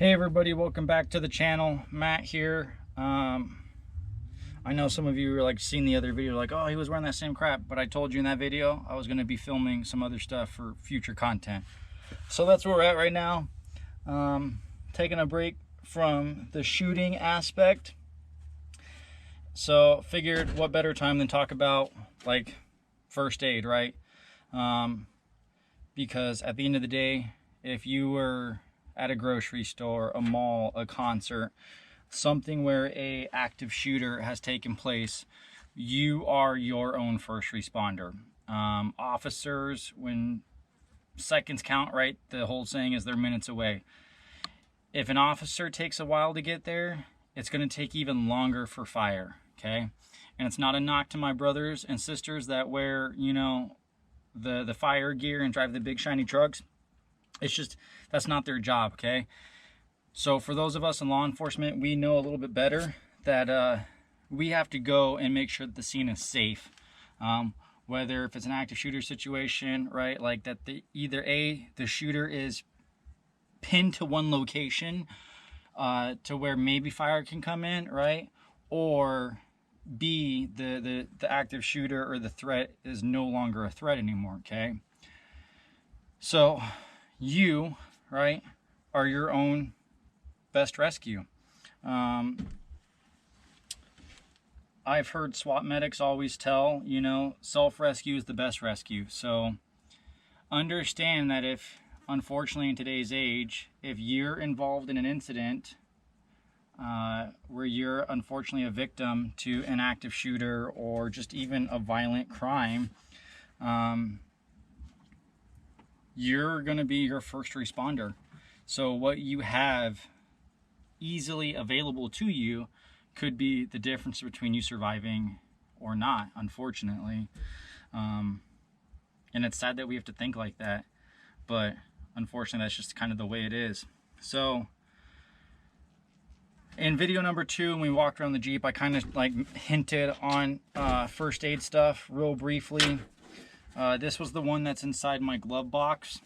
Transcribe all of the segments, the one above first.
Hey everybody, welcome back to the channel. Matt here. I know some of you are like seeing the other video like, oh, he was wearing that same crap, but I told you in that video I was going to be filming some other stuff for future content. So that's where we're at right now. Taking a break from the shooting aspect. So figured what better time than talk about like first aid, right? Because at the end of the day, if you were at a grocery store, a mall, a concert, something where a active shooter has taken place, you are your own first responder. Officers, when seconds count, right, the whole saying is they're minutes away. If an officer takes a while to get there, it's going to take even longer for fire, okay? And it's not a knock to my brothers and sisters that wear, you know, the fire gear and drive the big shiny trucks. It's just, that's not their job, okay? So for those of us in law enforcement, we know a little bit better that we have to go and make sure that the scene is safe. Whether if it's an active shooter situation, right, like that either A, the shooter is pinned to one location to where maybe fire can come in, right? Or B, the active shooter or the threat is no longer a threat anymore, okay? So you, right, are your own best rescue. I've heard SWAT medics always tell, you know, self-rescue is the best rescue. So understand that if, unfortunately in today's age, if you're involved in an incident where you're unfortunately a victim to an active shooter or just even a violent crime, you're going to be your first responder. So what you have easily available to you could be the difference between you surviving or not, unfortunately. And it's sad that we have to think like that, but unfortunately that's just kind of the way it is. So in video number 2, when we walked around the Jeep, I kind of like hinted on first aid stuff real briefly. This was the one that's inside my glove box,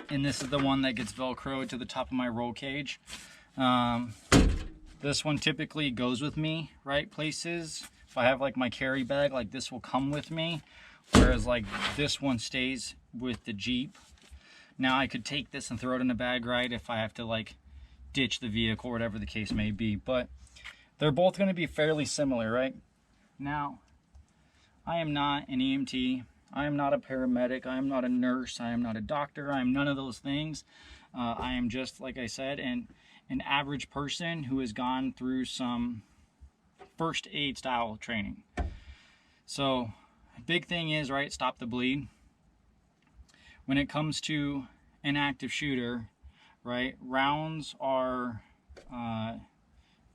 and this is the one that gets velcroed to the top of my roll cage. This one typically goes with me, right, places. If I have like my carry bag, like this will come with me, whereas like this one stays with the Jeep. Now I could take this and throw it in a bag, right, if I have to like ditch the vehicle or whatever the case may be, but they're both going to be fairly similar, right? Now, I am not an EMT. I am not a paramedic. I am not a nurse. I am not a doctor. I am none of those things. I am just, like I said, an average person who has gone through some first aid style training. So, big thing is, right, stop the bleed. When it comes to an active shooter, right, rounds are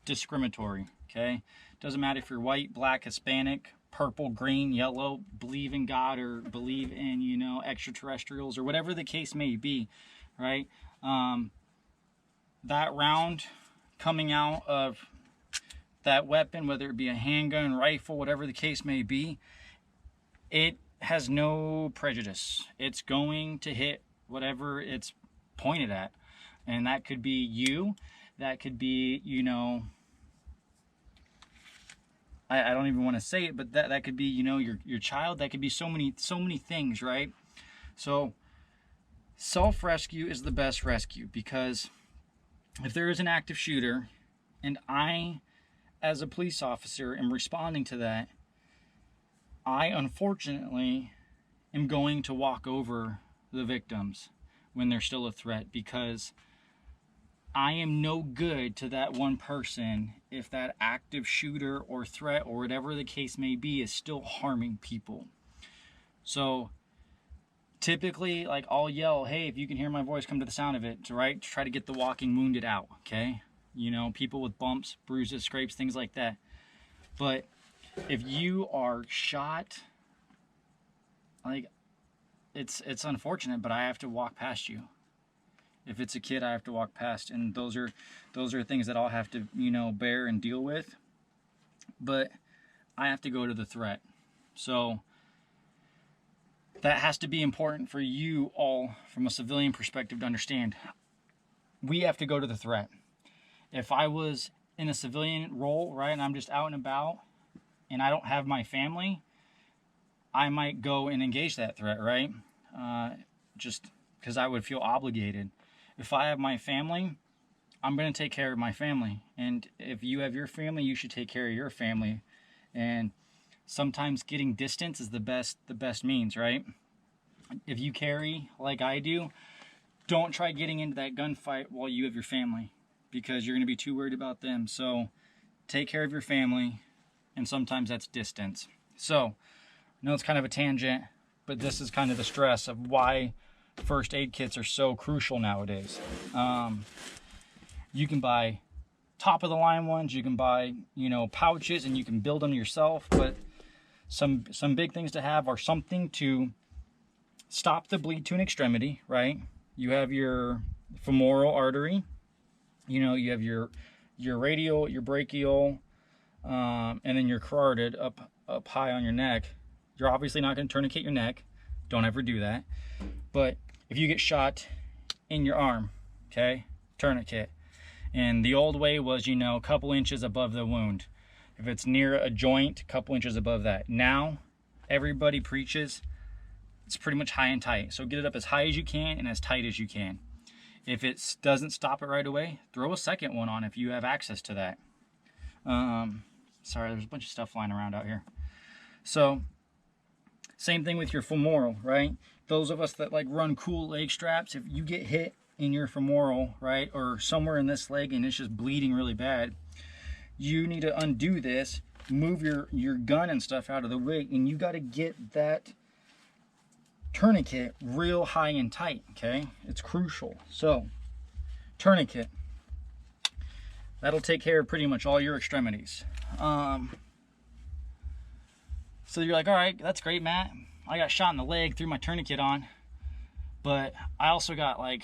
discriminatory, okay? Doesn't matter if you're white, black, Hispanic, purple, green, yellow, believe in God or believe in, you know, extraterrestrials or whatever the case may be, right? That round coming out of that weapon, whether it be a handgun, rifle, whatever the case may be, it has no prejudice. It's going to hit whatever it's pointed at. And that could be you, that could be, you know, I don't even want to say it, but that could be, you know, your child. That could be so many things, right? So self-rescue is the best rescue, because if there is an active shooter and I, as a police officer, am responding to that, I unfortunately am going to walk over the victims when they're still a threat, because I am no good to that one person if that active shooter or threat or whatever the case may be is still harming people. So typically, like, I'll yell, hey, if you can hear my voice, come to the sound of it, right? To try to get the walking wounded out, okay? You know, people with bumps, bruises, scrapes, things like that. But if you are shot, like, it's unfortunate, but I have to walk past you. If it's a kid, I have to walk past, and those are things that I'll have to, you know, bear and deal with. But I have to go to the threat. So that has to be important for you all from a civilian perspective to understand. we have to go to the threat. If I was in a civilian role, right, and I'm just out and about and I don't have my family, I might go and engage that threat, right? Just because I would feel obligated. If I have my family, I'm going to take care of my family. And if you have your family, you should take care of your family. And sometimes getting distance is the best means, right? If you carry like I do, don't try getting into that gunfight while you have your family, because you're going to be too worried about them. So take care of your family, and sometimes that's distance. So I know it's kind of a tangent, but this is kind of the stress of why first aid kits are so crucial nowadays. You can buy top of the line ones, you can buy, you know, pouches, and you can build them yourself, but some big things to have are something to stop the bleed to an extremity, right? You have your femoral artery, you know, you have your radial, your brachial, and then your carotid up high on your neck. You're obviously not going to tourniquet your neck. Don't ever do that. But if you get shot in your arm, okay, tourniquet. And the old way was, you know, a couple inches above the wound. If it's near a joint, a couple inches above that. Now, everybody preaches it's pretty much high and tight. So get it up as high as you can and as tight as you can. If it doesn't stop it right away, throw a second one on if you have access to that. Sorry, there's a bunch of stuff flying around out here. So, same thing with your femoral, right? Those of us that like run cool leg straps, if you get hit in your femoral, right, or somewhere in this leg and it's just bleeding really bad, you need to undo this, move your gun and stuff out of the way, and you got to get that tourniquet real high and tight, okay? It's crucial. So, tourniquet. That'll take care of pretty much all your extremities. So you're like, all right, that's great, Matt. I got shot in the leg, threw my tourniquet on, but I also got like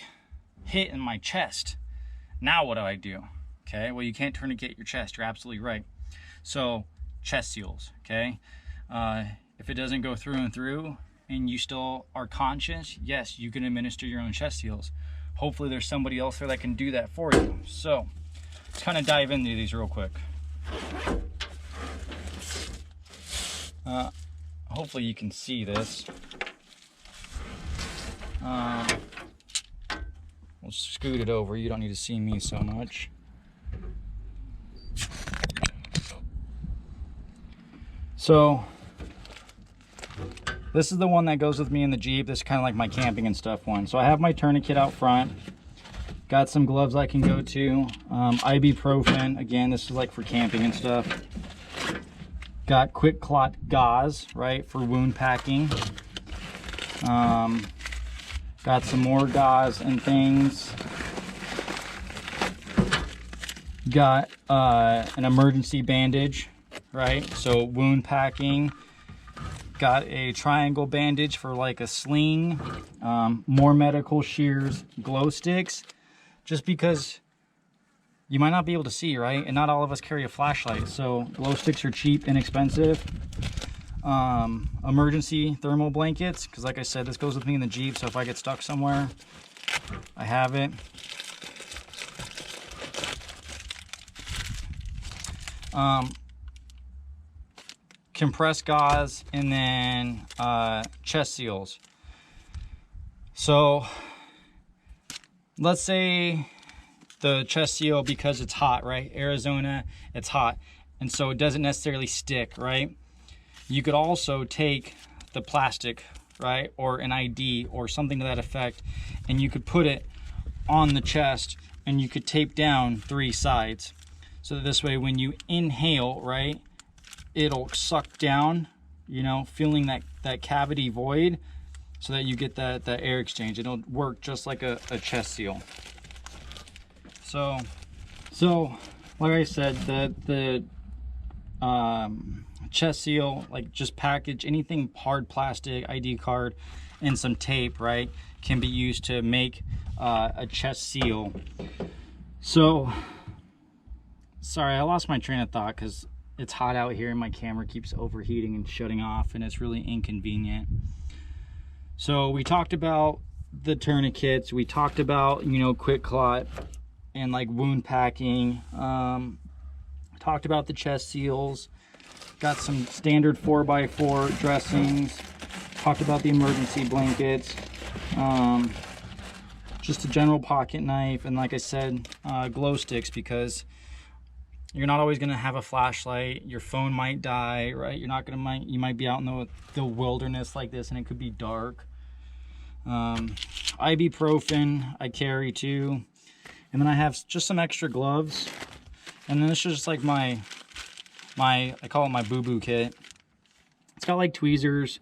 hit in my chest. Now what do I do? Okay, well, you can't tourniquet your chest. You're absolutely right. So chest seals, okay? If it doesn't go through and through and you still are conscious, yes, you can administer your own chest seals. Hopefully there's somebody else there that can do that for you. So let's kind of dive into these real quick. Hopefully you can see this. We'll scoot it over. You don't need to see me so much. So this is the one that goes with me in the Jeep. This is kind of like my camping and stuff one. So I have my tourniquet out front. Got some gloves I can go to. Ibuprofen. Again, this is like for camping and stuff. Got quick clot gauze, right, for wound packing. Got some more gauze and things. Got an emergency bandage, right, so wound packing. Got a triangle bandage for like a sling. More medical shears, glow sticks, just because you might not be able to see, right? And not all of us carry a flashlight, so glow sticks are cheap, inexpensive. Emergency thermal blankets, because like I said, this goes with me in the Jeep, so if I get stuck somewhere, I have it. Compressed gauze, and then chest seals. So let's say the chest seal, because it's hot, right? Arizona, it's hot, and so it doesn't necessarily stick, right? You could also take the plastic, right, or an ID or something to that effect, and you could put it on the chest, and you could tape down 3 sides, so that this way when you inhale, right, it'll suck down, you know, filling that cavity void, so that you get that air exchange. It'll work just like a chest seal. So like I said, the chest seal, like just package anything hard plastic, ID card, and some tape, right, can be used to make a chest seal. So sorry, I lost my train of thought because it's hot out here and my camera keeps overheating and shutting off, and it's really inconvenient. So we talked about the tourniquets. We talked about, you know, quick clot and like wound packing. Talked about the chest seals. Got some standard 4x4 dressings. Talked about the emergency blankets. Just a general pocket knife, and like I said, glow sticks, because you're not always going to have a flashlight. Your phone might die, right? You're not going to, you might be out in the wilderness like this and it could be dark. Ibuprofen I carry too, and then I have just some extra gloves, and then this is just like my I call it my boo-boo kit. It's got like tweezers,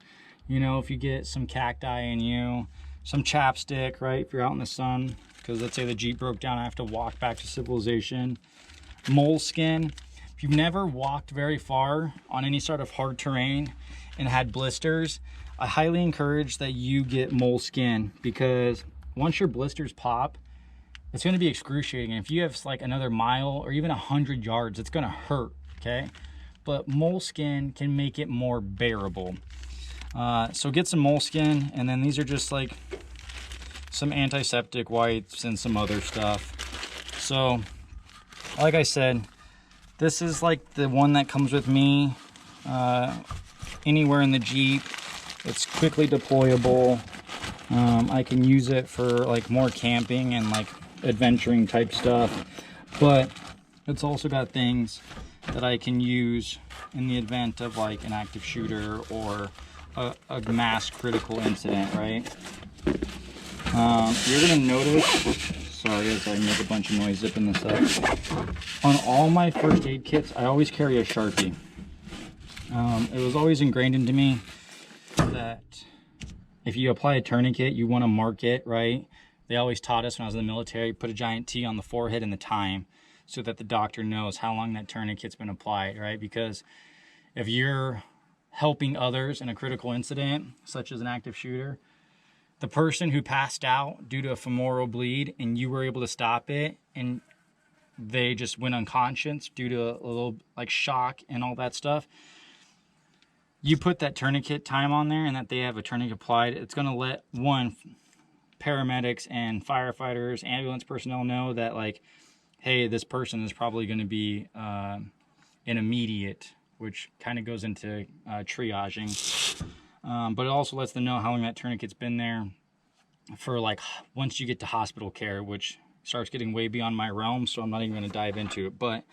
you know, if you get some cacti in you, some chapstick, right, if you're out in the sun, because let's say the Jeep broke down, I have to walk back to civilization. Moleskin. If you've never walked very far on any sort of hard terrain and had blisters, I highly encourage that you get moleskin, because once your blisters pop, it's going to be excruciating. If you have like another mile or even 100 yards, it's going to hurt, okay? But moleskin can make it more bearable. So get some moleskin, and then these are just like some antiseptic wipes and some other stuff. So like I said, this is like the one that comes with me anywhere in the Jeep. It's quickly deployable. I can use it for like more camping and like adventuring type stuff, but it's also got things that I can use in the event of like an active shooter or a mass critical incident, right? You're gonna notice, sorry as I make a bunch of noise zipping this up, on all my first aid kits I always carry a Sharpie. It was always ingrained into me that if you apply a tourniquet, you want to mark it, right? They always taught us when I was in the military, put a giant T on the forehead and the time, so that the doctor knows how long that tourniquet's been applied, right? Because if you're helping others in a critical incident, such as an active shooter, the person who passed out due to a femoral bleed and you were able to stop it and they just went unconscious due to a little like shock and all that stuff, you put that tourniquet time on there and that they have a tourniquet applied, it's going to let one, paramedics and firefighters, ambulance personnel know that like, hey, this person is probably going to be an immediate, which kind of goes into triaging. But it also lets them know how long that tourniquet's been there for like once you get to hospital care, which starts getting way beyond my realm, so I'm not even going to dive into it. But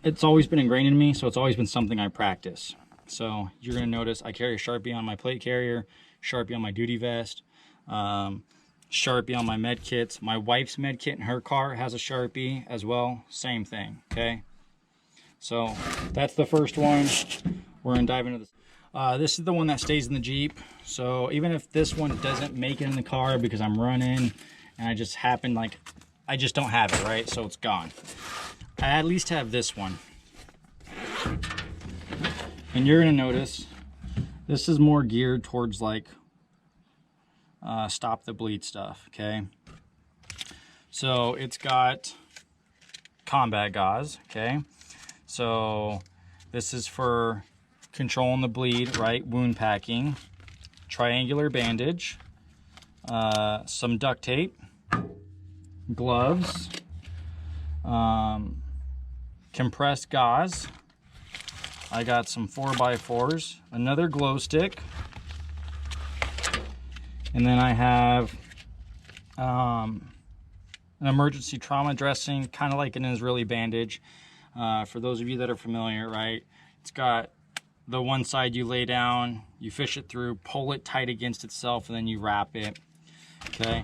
it's always been ingrained in me, so it's always been something I practice. So you're going to notice I carry a Sharpie on my plate carrier, Sharpie on my duty vest, Sharpie on my med kits. My wife's med kit in her car has a Sharpie as well, same thing, okay? So that's the first one. We're going to dive into this. This is the one that stays in the Jeep. So even if this one doesn't make it in the car because I'm running and I just happen, like, I just don't have it, right? So it's gone. I at least have this one. And you're going to notice this is more geared towards like stop the bleed stuff, okay? So it's got combat gauze, okay? So this is for controlling the bleed, right? Wound packing, triangular bandage, some duct tape, gloves, compressed gauze. I got some 4x4s, another glow stick, and then I have an emergency trauma dressing, kind of like an Israeli bandage. For those of you that are familiar, right? It's got the one side you lay down, you fish it through, pull it tight against itself, and then you wrap it, okay?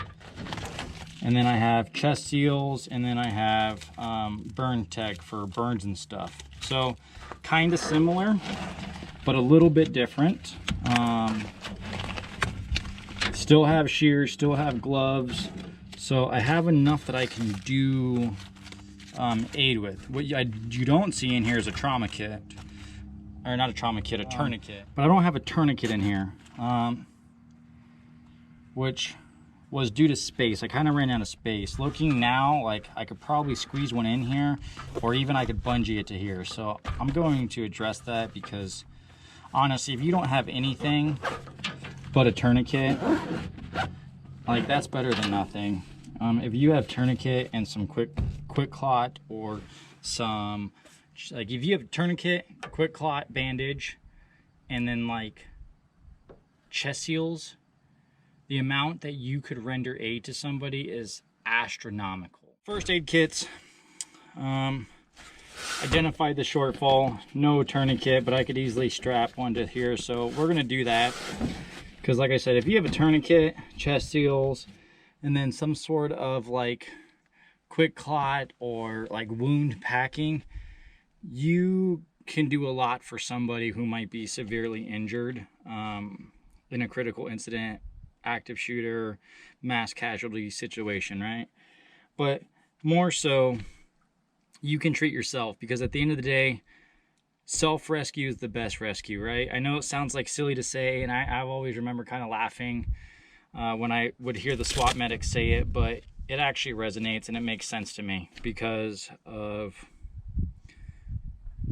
And then I have chest seals, and then I have burn tech for burns and stuff. So kind of similar, but a little bit different. Still have shears, still have gloves. So I have enough that I can do aid with. What you don't see in here is a trauma kit. Or not a trauma kit, a tourniquet. But I don't have a tourniquet in here, which was due to space. I kind of ran out of space. Looking now, like I could probably squeeze one in here, or even I could bungee it to here. So I'm going to address that because honestly, if you don't have anything but a tourniquet, like that's better than nothing. If you have tourniquet and some quick clot, or some, like if you have tourniquet, quick clot, bandage, and then like chest seals, the amount that you could render aid to somebody is astronomical. First aid kits. Identified the shortfall, no tourniquet, but I could easily strap one to here, so we're gonna do that. Because like I said, if you have a tourniquet, chest seals, and then some sort of like quick clot or like wound packing, you can do a lot for somebody who might be severely injured in a critical incident, active shooter, mass casualty situation, right? But more so, you can treat yourself, because at the end of the day, self-rescue is the best rescue, right? I know it sounds like silly to say, and I always remember kind of laughing when I would hear the SWAT medics say it, but it actually resonates and it makes sense to me because of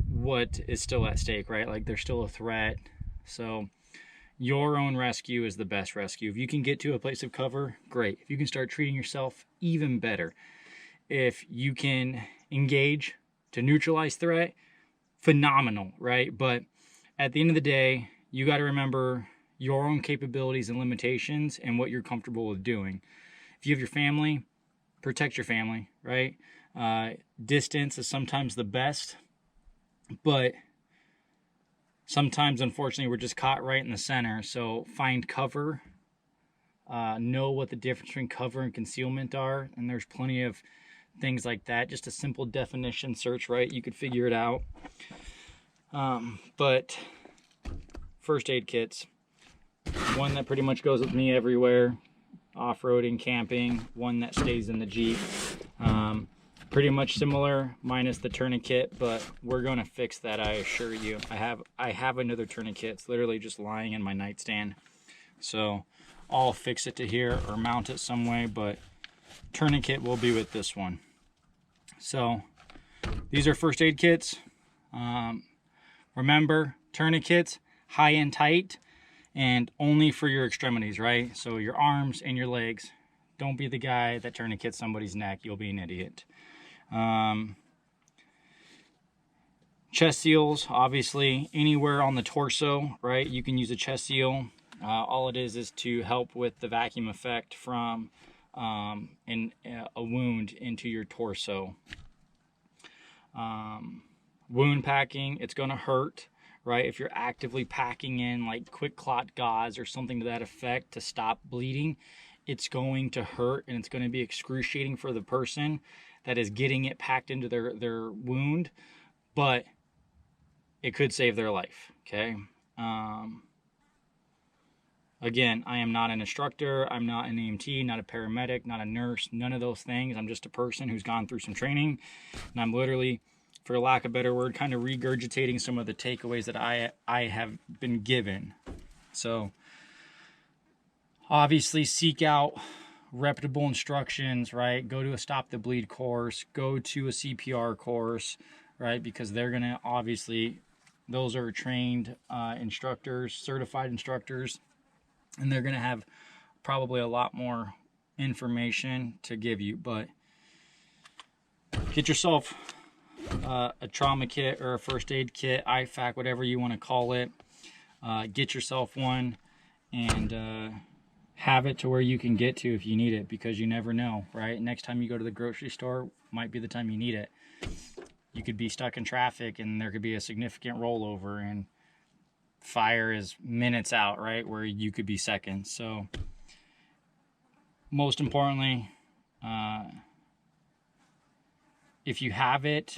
what is still at stake, right? Like there's still a threat. So your own rescue is the best rescue. If you can get to a place of cover, great. If you can start treating yourself, even better. If you can engage to neutralize threat, phenomenal, right? But at the end of the day, you got to remember your own capabilities and limitations and what you're comfortable with doing. If you have your family, protect your family, right? Distance is sometimes the best, but sometimes, unfortunately, we're just caught right in the center. So find cover, know what the difference between cover and concealment are, and there's plenty of things like that. Just a simple definition search, right? You could figure it out. But first aid kits, one that pretty much goes with me everywhere, off-roading, camping, one that stays in the Jeep. Pretty much similar, minus the tourniquet, but we're going to fix that, I assure you. I have another tourniquet. It's literally just lying in my nightstand, so I'll fix it to here or mount it some way, but tourniquet will be with this one. So these are first aid kits. Remember, tourniquets, high and tight, and only for your extremities, right? So your arms and your legs. Don't be the guy that tourniquets somebody's neck. You'll be an idiot. Chest seals, obviously, anywhere on the torso, right? You can use a chest seal. All it is to help with the vacuum effect from a wound into your torso. Wound packing, it's going to hurt, right? If you're actively packing in like quick clot gauze or something to that effect to stop bleeding, it's going to hurt and it's going to be excruciating for the person that is getting it packed into their wound, but it could save their life, okay? Again, I am not an instructor, I'm not an EMT, not a paramedic, not a nurse, none of those things. I'm just a person who's gone through some training, and I'm literally, for lack of a better word, kind of regurgitating some of the takeaways that I have been given. So, obviously seek out reputable instructions, right? Go to a Stop the Bleed course, go to a CPR course, right? Because they're going to, obviously, those are trained instructors, certified instructors, and they're going to have probably a lot more information to give you. But get yourself a trauma kit or a first aid kit, IFAC, whatever you want to call it. Get yourself one and have it to where you can get to if you need it, because you never know, right? Next time you go to the grocery store might be the time you need it. You could be stuck in traffic and there could be a significant rollover and fire is minutes out, right, where you could be seconds. So most importantly, if you have it,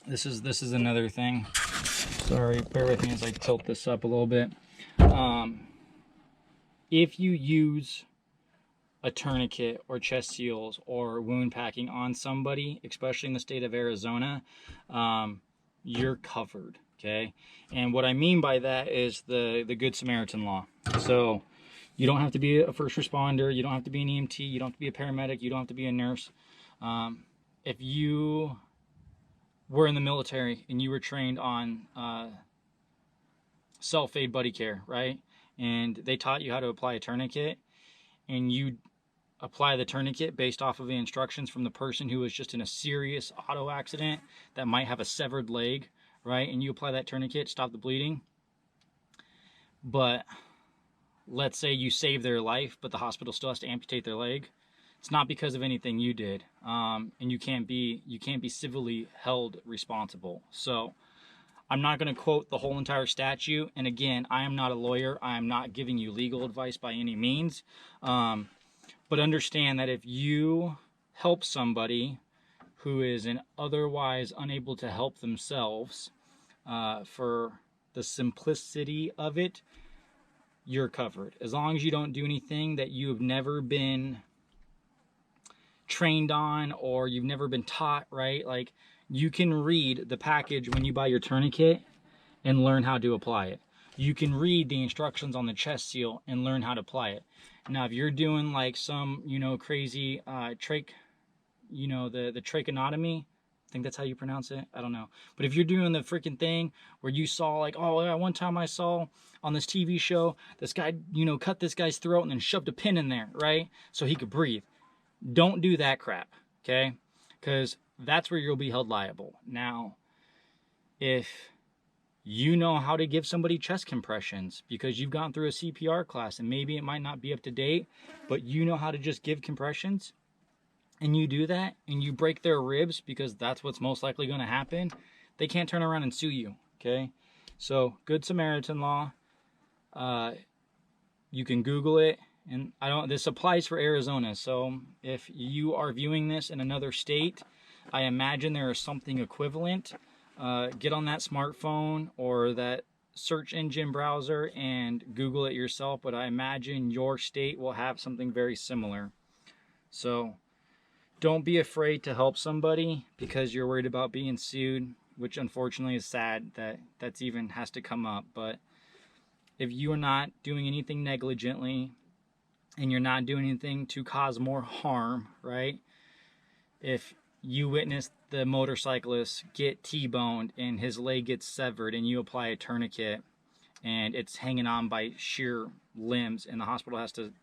this is another thing. Sorry, bear with me as I tilt this up a little bit. If you use a tourniquet or chest seals or wound packing on somebody, especially in the state of Arizona, you're covered, okay? And what I mean by that is the Good Samaritan law. So you don't have to be a first responder, you don't have to be an EMT, you don't have to be a paramedic, you don't have to be a nurse. If you were in the military and you were trained on self-aid buddy care, right? And they taught you how to apply a tourniquet, and you apply the tourniquet based off of the instructions from the person who was just in a serious auto accident that might have a severed leg, right? And you apply that tourniquet, stop the bleeding. But let's say you save their life, but the hospital still has to amputate their leg. It's not because of anything you did, and you can't be civilly held responsible. So I'm not going to quote the whole entire statute. And again, I am not a lawyer. I am not giving you legal advice by any means. But understand that if you help somebody who is otherwise unable to help themselves, for the simplicity of it, you're covered. As long as you don't do anything that you've never been trained on or you've never been taught, right? Like, you can read the package when you buy your tourniquet and learn how to apply it. You can read the instructions on the chest seal and learn how to apply it. Now, if you're doing like some, crazy the tracheotomy, I think that's how you pronounce it. I don't know. But if you're doing the freaking thing where you saw like, oh yeah, one time I saw on this TV show, this guy, cut this guy's throat and then shoved a pin in there, right? So he could breathe. Don't do that crap, okay? Because that's where you'll be held liable. Now, if you know how to give somebody chest compressions because you've gone through a CPR class and maybe it might not be up to date, but you know how to just give compressions, and you do that and you break their ribs because that's what's most likely going to happen, they can't turn around and sue you, okay? So, Good Samaritan law, you can Google it. And this applies for Arizona. So if you are viewing this in another state, I imagine there is something equivalent. Get on that smartphone or that search engine browser and Google it yourself. But I imagine your state will have something very similar. So don't be afraid to help somebody because you're worried about being sued, which unfortunately is sad that that's even has to come up. But if you are not doing anything negligently, and you're not doing anything to cause more harm, right? If you witness the motorcyclist get T-boned and his leg gets severed and you apply a tourniquet and it's hanging on by sheer limbs and the hospital has to,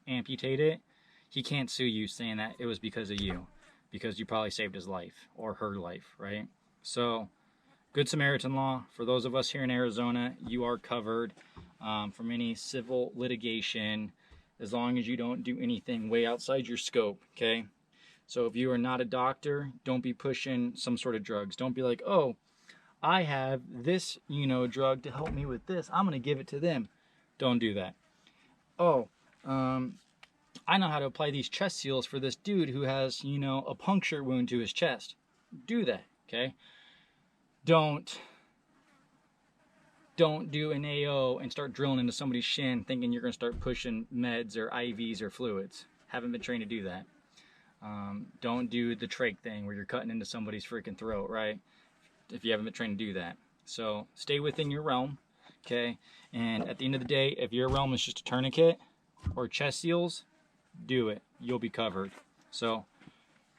amputate it, he can't sue you saying that it was because of you, because you probably saved his life or her life, right? So, Good Samaritan law, for those of us here in Arizona, you are covered from any civil litigation, as long as you don't do anything way outside your scope, okay? So if you are not a doctor, don't be pushing some sort of drugs. Don't be like, oh, I have this, drug to help me with this. I'm going to give it to them. Don't do that. Oh, I know how to apply these chest seals for this dude who has, a puncture wound to his chest. Do that, okay? Don't do an AO and start drilling into somebody's shin thinking you're going to start pushing meds or IVs or fluids. Haven't been trained to do that. Don't do the trach thing where you're cutting into somebody's freaking throat, right? If you haven't been trained to do that. So stay within your realm, okay? And at the end of the day, if your realm is just a tourniquet or chest seals, do it. You'll be covered. So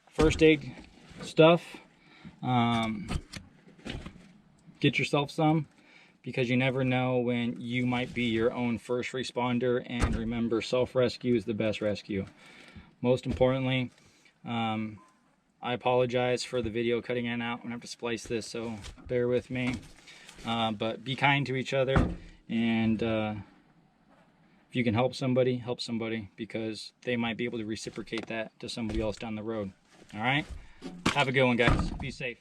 first aid stuff, get yourself some, because you never know when you might be your own first responder. And remember, self-rescue is the best rescue. Most importantly, I apologize for the video cutting in and out. I'm gonna have to splice this, so bear with me. But be kind to each other, and if you can help somebody, because they might be able to reciprocate that to somebody else down the road. All right? Have a good one, guys. Be safe.